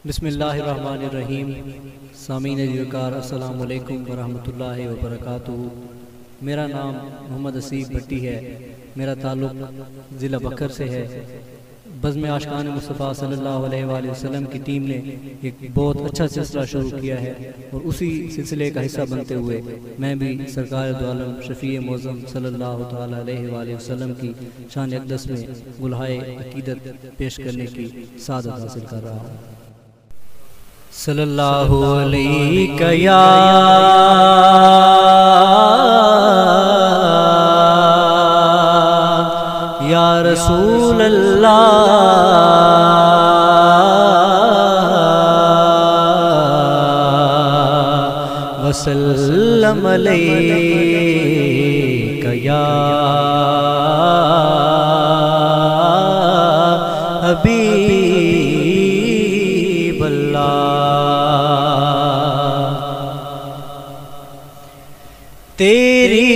بسم اللہ الرحمن الرحیم۔ سامعین وقار السلام علیکم ورحمۃ اللہ وبرکاتہ۔ میرا نام محمد اسیب بھٹی ہے۔ میرا تعلق ضلع بکر سے ہے۔ بزم عاشقان مصطفیٰ صلی اللہ علیہ وآلہ وسلم کی ٹیم نے ایک بہت اچھا سلسلہ شروع کیا ہے اور اسی سلسلے کا حصہ بنتے ہوئے میں بھی سرکار دو عالم شفیع معظم صلی اللہ تعالی علیہ وآلہ وسلم کی شان اقدس میں گلہائے عقیدت پیش کرنے کی سعادت حاصل کر رہا ہوں۔ صلی اللہ علیہ یا رسول اللہ وسلم علیہ یا حبیب اللہ۔ تیری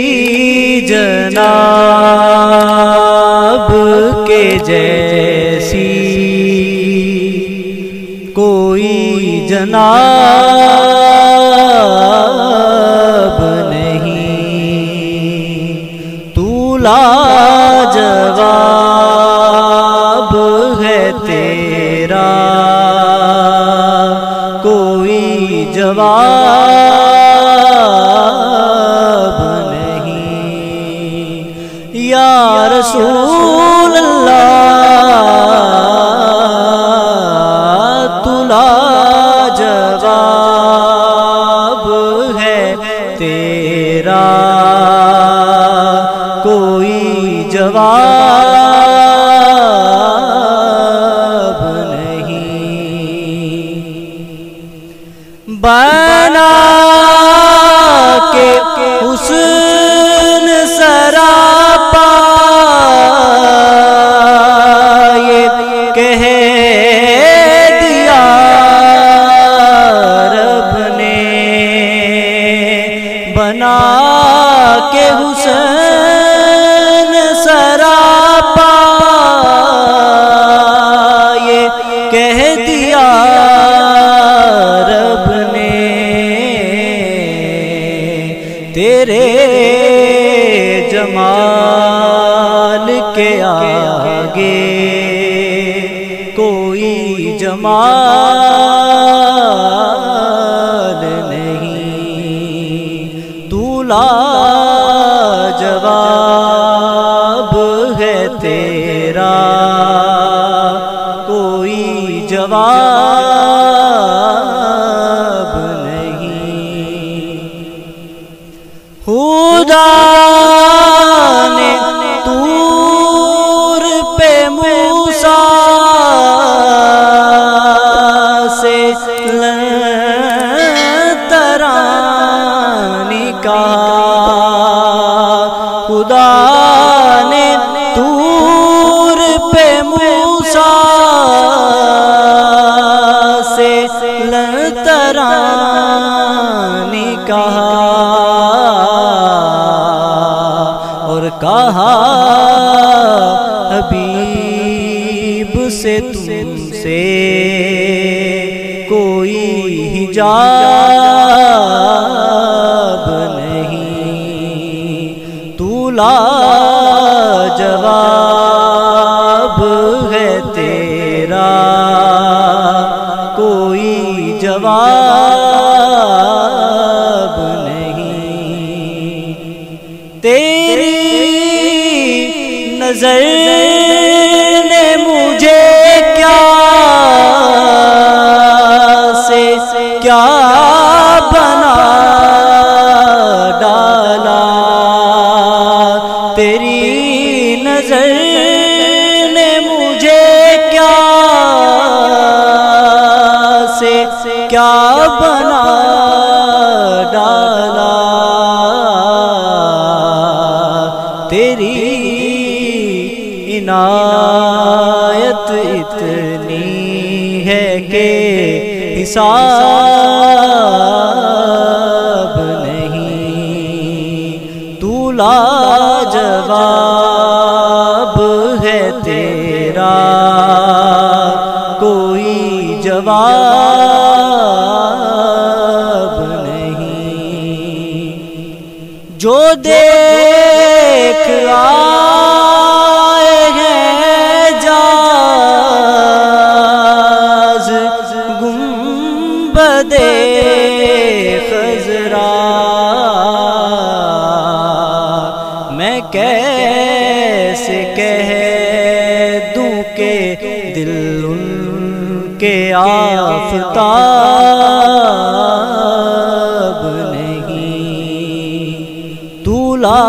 جناب کے جیسی کوئی جناب نہیں، تو لاجواب ہے تیرا کوئی جواب نہیں، یا رسول اللہ تو لاجواب ہے تیرا کوئی جواب نہیں، بنا کے حسن سراپا یہ کہہ دیا رب نے، بنا کے حسن سراپا یہ کہہ دیا رب نے، تیرے جمال کے آگے کوئی جمال نہیں، تو لاجواب ہے تیرا کوئی جواب نہیں، خدا نے طور پہ موسیٰ سے ترانی کہا، خدا نے طور پہ موسیٰ سے ترانی کہا، اور کہا حبیب سے تم سے کوئی حجاب نہیں، تو لاجواب ہے تیرا کوئی جواب نہیں، تیری نظر نے مجھے کیا سے کیا بنا ڈالا، تیری نظر نے مجھے کیا سے کیا بنا ڈالا، تیری عنایت اتنی ہے کہ حساب نہیں، تو لاجواب ہے تیرا کوئی جواب نہیں، جو دیکھ آئے ہیں جاز گنبد خضرا، میں کیسے کہہ دوں کہ دل ان کے آفتاب نہیں، تو لا